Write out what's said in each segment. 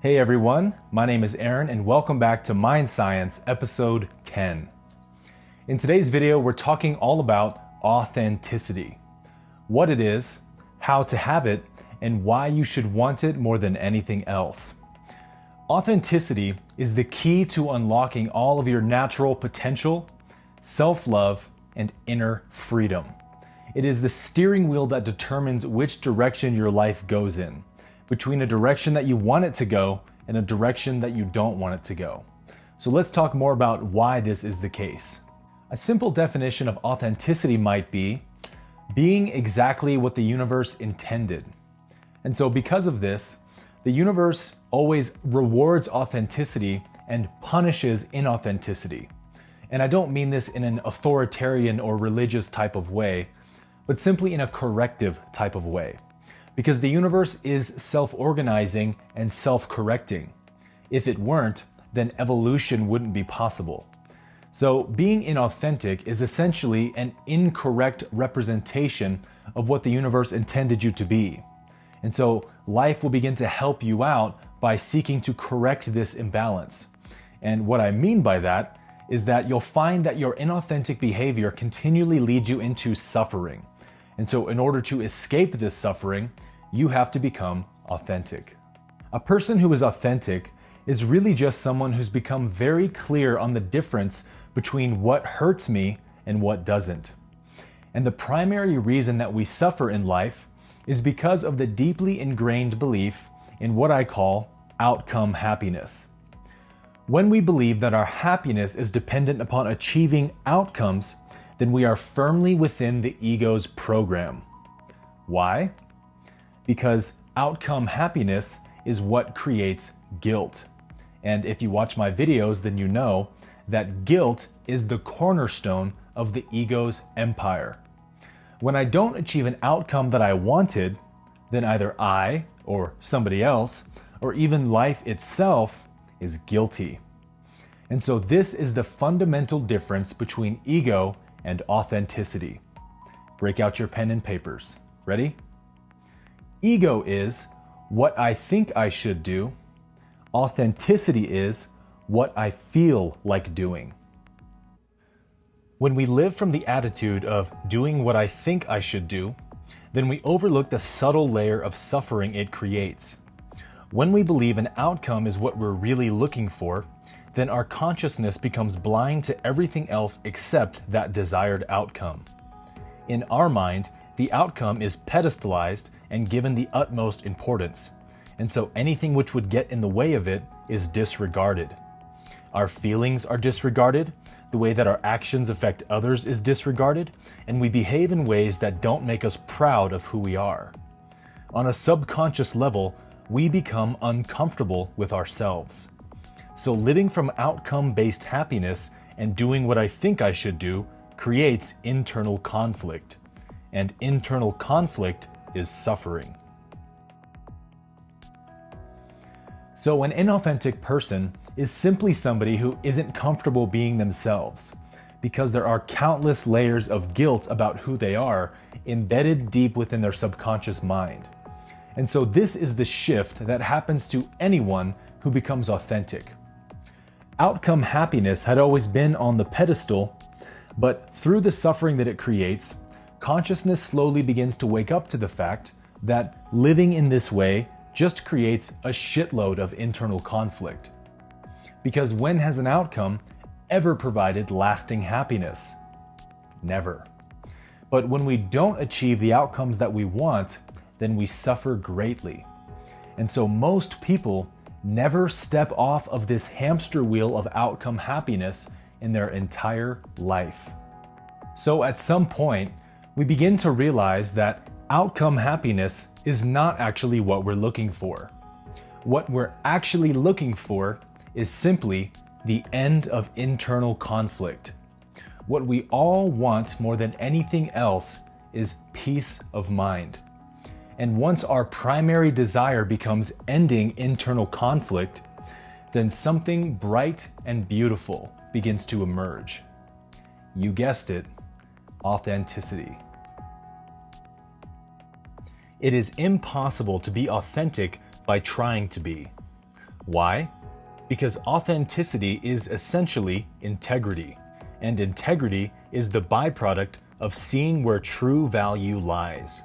Hey everyone, my name is Aaron and welcome back to MindScience episode 10. In today's video, we're talking all about authenticity, what it is, how to have it, and why you should want it more than anything else. Authenticity is the key to unlocking all of your natural potential, self-love, and inner freedom. It is the steering wheel that determines which direction your life goes in, between a direction that you want it to go and a direction that you don't want it to go. So let's talk more about why this is the case. A simple definition of authenticity might be being exactly what the universe intended. And so because of this, the universe always rewards authenticity and punishes inauthenticity. And I don't mean this in an authoritarian or religious type of way, but simply in a corrective type of way. Because the universe is self-organizing and self-correcting. If it weren't, then evolution wouldn't be possible. So being inauthentic is essentially an incorrect representation of what the universe intended you to be. And so life will begin to help you out by seeking to correct this imbalance. And what I mean by that is that you'll find that your inauthentic behavior continually leads you into suffering. And so in order to escape this suffering, you have to become authentic. A person who is authentic is really just someone who's become very clear on the difference between what hurts me and what doesn't. And the primary reason that we suffer in life is because of the deeply ingrained belief in what I call outcome happiness. When we believe that our happiness is dependent upon achieving outcomes, then we are firmly within the ego's program. Why? Because outcome happiness is what creates guilt. And if you watch my videos, then you know that guilt is the cornerstone of the ego's empire. When I don't achieve an outcome that I wanted, then either I or somebody else, or even life itself, is guilty. And so this is the fundamental difference between ego and authenticity. Break out your pen and papers. Ready? Ego is what I think I should do. Authenticity is what I feel like doing. When we live from the attitude of doing what I think I should do, then we overlook the subtle layer of suffering it creates. When we believe an outcome is what we're really looking for, then our consciousness becomes blind to everything else except that desired outcome. In our mind, the outcome is pedestalized and given the utmost importance, and so anything which would get in the way of it is disregarded. Our feelings are disregarded, the way that our actions affect others is disregarded, and we behave in ways that don't make us proud of who we are. On a subconscious level, we become uncomfortable with ourselves. So living from outcome-based happiness and doing what I think I should do creates internal conflict. And internal conflict is suffering. So an inauthentic person is simply somebody who isn't comfortable being themselves, because there are countless layers of guilt about who they are embedded deep within their subconscious mind. And so this is the shift that happens to anyone who becomes authentic. Outcome happiness had always been on the pedestal, but through the suffering that it creates, consciousness slowly begins to wake up to the fact that living in this way just creates a shitload of internal conflict. Because when has an outcome ever provided lasting happiness? Never. But when we don't achieve the outcomes that we want, then we suffer greatly. And so most people never step off of this hamster wheel of outcome happiness in their entire life. So at some point, we begin to realize that outcome happiness is not actually what we're looking for. What we're actually looking for is simply the end of internal conflict. What we all want more than anything else is peace of mind. And once our primary desire becomes ending internal conflict, then something bright and beautiful begins to emerge. You guessed it, authenticity. It is impossible to be authentic by trying to be. Why? Because authenticity is essentially integrity, and integrity is the byproduct of seeing where true value lies.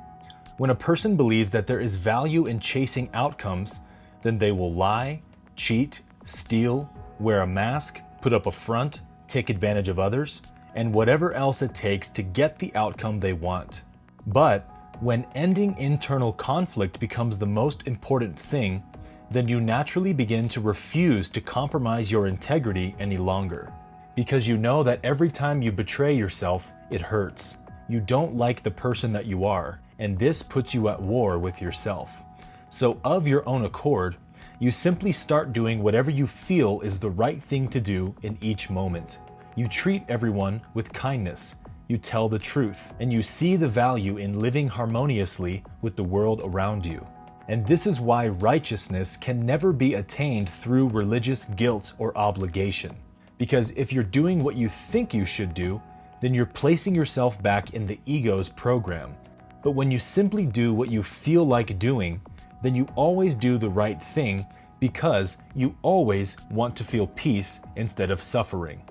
When a person believes that there is value in chasing outcomes, then they will lie, cheat, steal, wear a mask, put up a front, take advantage of others, and whatever else it takes to get the outcome they want. But when ending internal conflict becomes the most important thing, then you naturally begin to refuse to compromise your integrity any longer. Because you know that every time you betray yourself, it hurts. You don't like the person that you are, and this puts you at war with yourself. So of your own accord, you simply start doing whatever you feel is the right thing to do in each moment. You treat everyone with kindness, you tell the truth, and you see the value in living harmoniously with the world around you. And this is why righteousness can never be attained through religious guilt or obligation. Because if you're doing what you think you should do, then you're placing yourself back in the ego's program. But when you simply do what you feel like doing, then you always do the right thing because you always want to feel peace instead of suffering.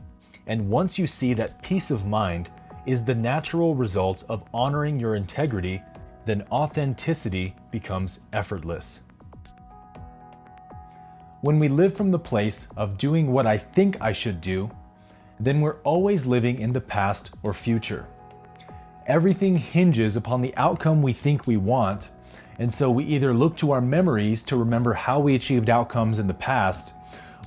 And once you see that peace of mind is the natural result of honoring your integrity, then authenticity becomes effortless. When we live from the place of doing what I think I should do, then we're always living in the past or future. Everything hinges upon the outcome we think we want, and so we either look to our memories to remember how we achieved outcomes in the past,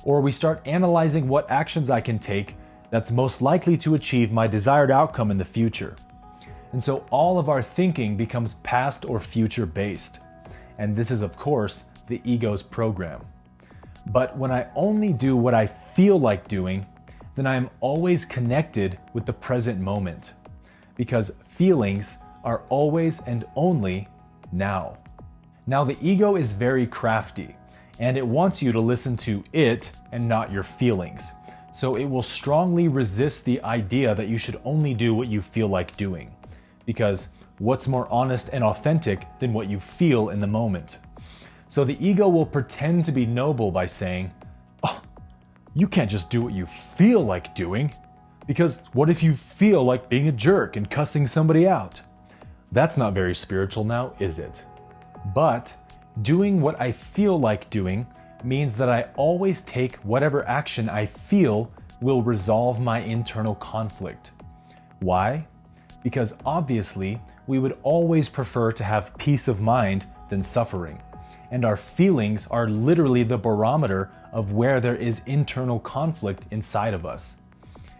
or we start analyzing what actions I can take that's most likely to achieve my desired outcome in the future. And so all of our thinking becomes past or future based. And this is, of course, the ego's program. But when I only do what I feel like doing, then I am always connected with the present moment. Because feelings are always and only now. Now, the ego is very crafty, and it wants you to listen to it and not your feelings. So it will strongly resist the idea that you should only do what you feel like doing. Because what's more honest and authentic than what you feel in the moment? So the ego will pretend to be noble by saying, "Oh, you can't just do what you feel like doing, because what if you feel like being a jerk and cussing somebody out?" That's not very spiritual now, is it? But doing what I feel like doing means that I always take whatever action I feel will resolve my internal conflict. Why? Because obviously, we would always prefer to have peace of mind than suffering. And our feelings are literally the barometer of where there is internal conflict inside of us.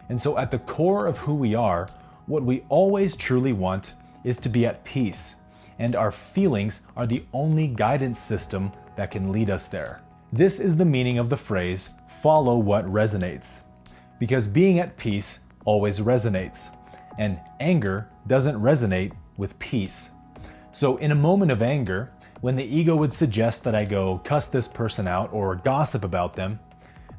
And so at the core of who we are, what we always truly want is to be at peace. And our feelings are the only guidance system that can lead us there. This is the meaning of the phrase, follow what resonates. Because being at peace always resonates. And anger doesn't resonate with peace. So in a moment of anger, when the ego would suggest that I go cuss this person out or gossip about them,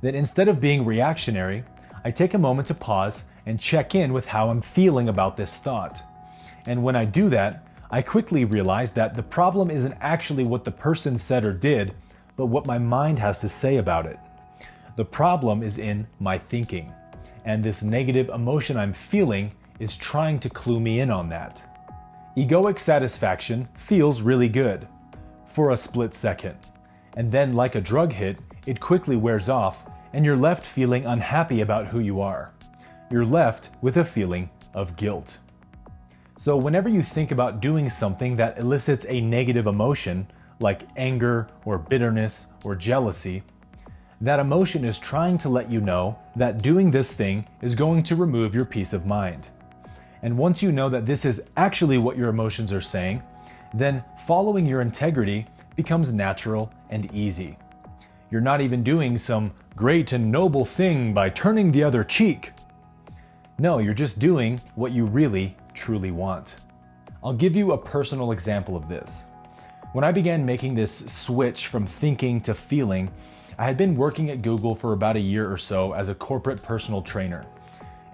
then instead of being reactionary, I take a moment to pause and check in with how I'm feeling about this thought. And when I do that, I quickly realize that the problem isn't actually what the person said or did, but what my mind has to say about it. The problem is in my thinking, and this negative emotion I'm feeling is trying to clue me in on that. Egoic satisfaction feels really good for a split second, and then like a drug hit, it quickly wears off and you're left feeling unhappy about who you are. You're left with a feeling of guilt. So whenever you think about doing something that elicits a negative emotion, like anger or bitterness or jealousy, that emotion is trying to let you know that doing this thing is going to remove your peace of mind. And once you know that this is actually what your emotions are saying, then following your integrity becomes natural and easy. You're not even doing some great and noble thing by turning the other cheek. No, you're just doing what you really, truly want. I'll give you a personal example of this. When I began making this switch from thinking to feeling, I had been working at Google for about a year or so as a corporate personal trainer.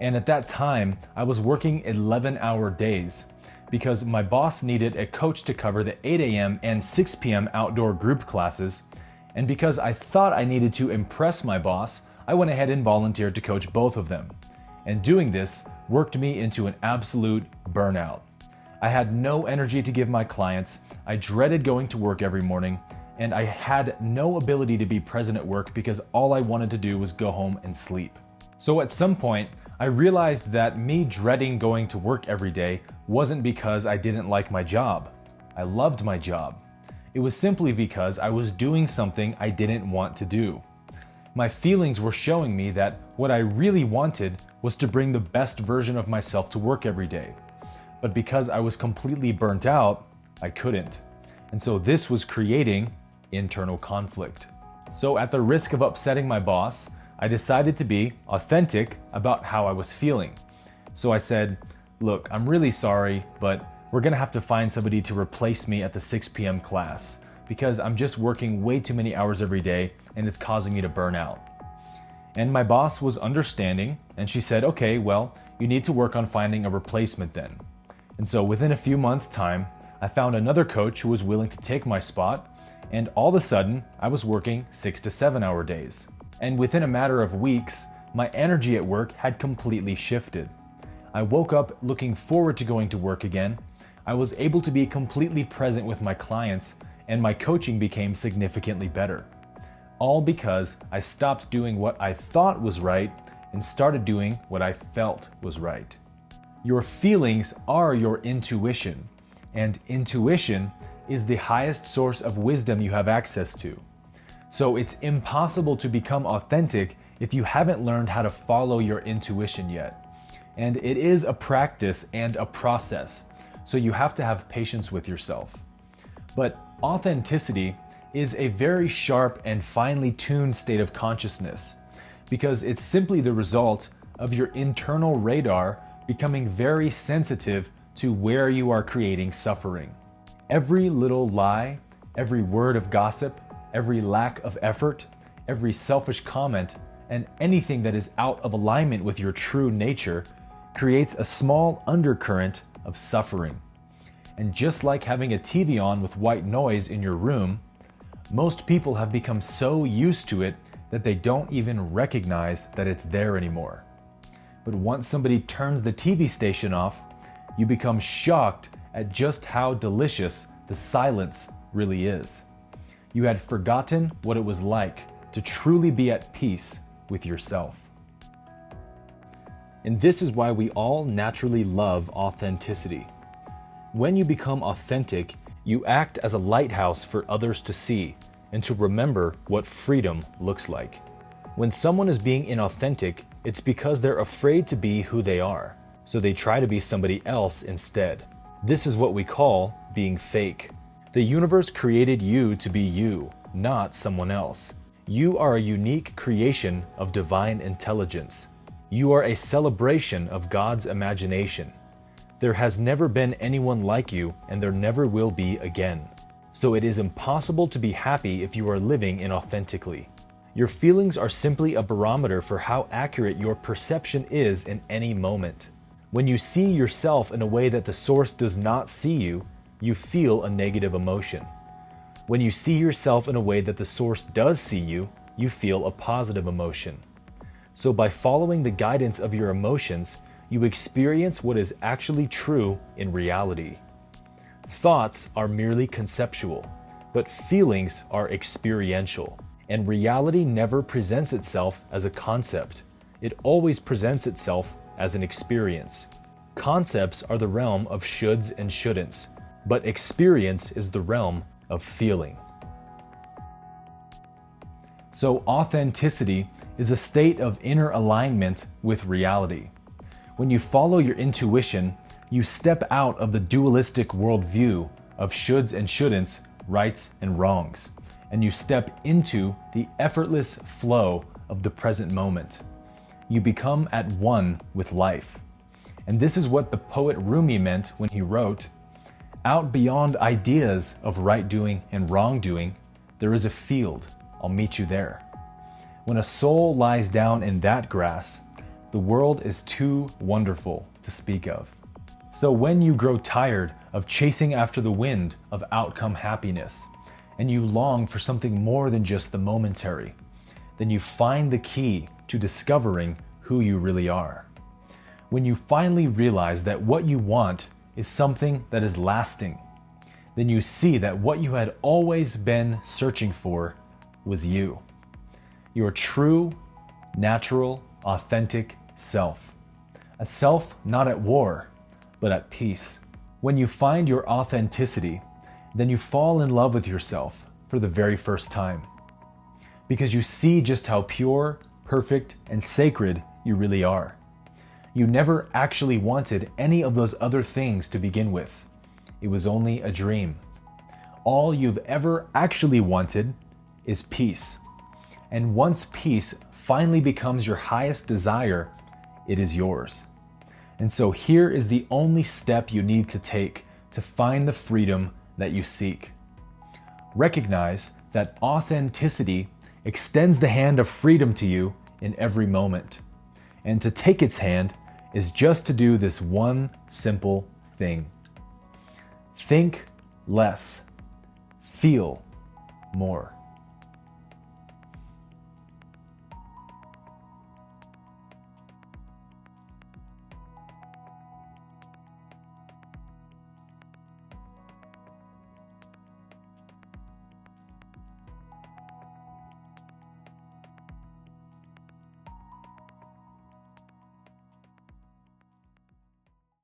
And at that time, I was working 11-hour days because my boss needed a coach to cover the 8 a.m. and 6 p.m. outdoor group classes, And because I thought I needed to impress my boss, I went ahead and volunteered to coach both of them. And doing this worked me into an absolute burnout. I had no energy to give my clients, I dreaded going to work every morning, and I had no ability to be present at work because all I wanted to do was go home and sleep. So at some point, I realized that me dreading going to work every day wasn't because I didn't like my job. I loved my job. It was simply because I was doing something I didn't want to do. My feelings were showing me that what I really wanted was to bring the best version of myself to work every day. But because I was completely burnt out, I couldn't. And so this was creating internal conflict. So at the risk of upsetting my boss, I decided to be authentic about how I was feeling. So I said, look, I'm really sorry, but we're gonna have to find somebody to replace me at the 6 p.m. class because I'm just working way too many hours every day and it's causing me to burn out. And my boss was understanding and she said, okay, well, you need to work on finding a replacement then. And so within a few months' time, I found another coach who was willing to take my spot, and all of a sudden, I was working 6 to 7 hour days. And within a matter of weeks, my energy at work had completely shifted. I woke up looking forward to going to work again. I was able to be completely present with my clients, and my coaching became significantly better. All because I stopped doing what I thought was right and started doing what I felt was right. Your feelings are your intuition, and intuition is the highest source of wisdom you have access to. So it's impossible to become authentic if you haven't learned how to follow your intuition yet. And it is a practice and a process, so you have to have patience with yourself. But authenticity is a very sharp and finely tuned state of consciousness, because it's simply the result of your internal radar becoming very sensitive to where you are creating suffering. Every little lie, every word of gossip, every lack of effort, every selfish comment, and anything that is out of alignment with your true nature creates a small undercurrent of suffering. And just like having a TV on with white noise in your room, most people have become so used to it that they don't even recognize that it's there anymore. But once somebody turns the TV station off, you become shocked at just how delicious the silence really is. You had forgotten what it was like to truly be at peace with yourself. And this is why we all naturally love authenticity. When you become authentic, you act as a lighthouse for others to see and to remember what freedom looks like. When someone is being inauthentic, it's because they're afraid to be who they are, so they try to be somebody else instead. This is what we call being fake. The universe created you to be you, not someone else. You are a unique creation of divine intelligence. You are a celebration of God's imagination. There has never been anyone like you, and there never will be again. So it is impossible to be happy if you are living inauthentically. Your feelings are simply a barometer for how accurate your perception is in any moment. When you see yourself in a way that the source does not see you, you feel a negative emotion. When you see yourself in a way that the source does see you, you feel a positive emotion. So by following the guidance of your emotions, you experience what is actually true in reality. Thoughts are merely conceptual, but feelings are experiential. And reality never presents itself as a concept. It always presents itself as an experience. Concepts are the realm of shoulds and shouldn'ts, but experience is the realm of feeling. So authenticity is a state of inner alignment with reality. When you follow your intuition, you step out of the dualistic worldview of shoulds and shouldn'ts, rights and wrongs, and you step into the effortless flow of the present moment. You become at one with life. And this is what the poet Rumi meant when he wrote, "Out beyond ideas of right doing and wrongdoing, there is a field, I'll meet you there. When a soul lies down in that grass, the world is too wonderful to speak of." So when you grow tired of chasing after the wind of outcome happiness, and you long for something more than just the momentary, then you find the key to discovering who you really are. When you finally realize that what you want is something that is lasting, then you see that what you had always been searching for was you. Your true, natural, authentic self. A self not at war, but at peace. When you find your authenticity, then you fall in love with yourself for the very first time. Because you see just how pure, perfect, and sacred you really are. You never actually wanted any of those other things to begin with. It was only a dream. All you've ever actually wanted is peace. And once peace finally becomes your highest desire, it is yours. And so here is the only step you need to take to find the freedom that you seek. Recognize that authenticity extends the hand of freedom to you in every moment. And to take its hand is just to do this one simple thing. Think less. Feel more.